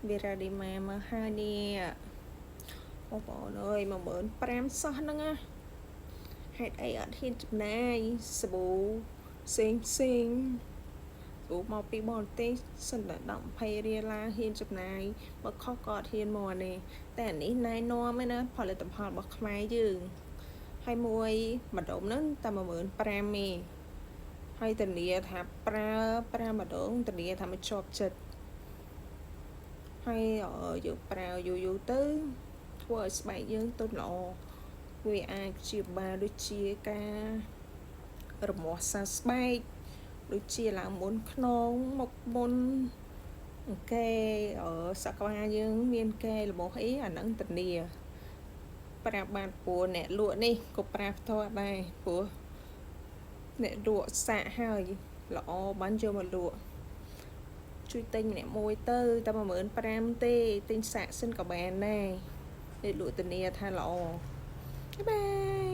វារ៉ាឌីម៉ែមកហើយនេះបងប្អូនអើយ15000សោះហ្នឹងណាហេតុអីអត់ហ៊ានចំណាយសាប៊ូផ្សេងសាប៊ូមកពីបរទេសសិនតែ10-20រៀលឡើងហ៊ានចំណាយបើខុសក៏អត់ហ៊ានមកនេះតែអានេះណែនាំឯណាផលិតផលរបស់ខ្មែរយើងហើយមួយម្ដុំហ្នឹងតែ15000ទេហើយធានាថាប្រើម្ដងធានាថាមិនជាប់ចិត្តហើយយើងប្រើយូរទៅធ្វើឲ្យស្បែកយើងទន់ល្អវាអាចព្យាបាលដូចជាការរមាស់សាស្បែកដូចជាឡើងមុនខ្នងមុខមុនអង្គែសក្បាលយើងមានកែលម្អអីអាហ្នឹងធានាប្រាប់បានព្រោះអ្នកលក់នេះក៏ប្រាប់ផ្ទាល់ដែរព្រោះអ្នកលក់សាកហើយល្អបានយកមកលក់ជួយទិញម្នាក់មួយទៅតែ15000ទេទិញសាកសិនក៏បានដែរអ្នកលក់ធានាថាល្អបាយបាយ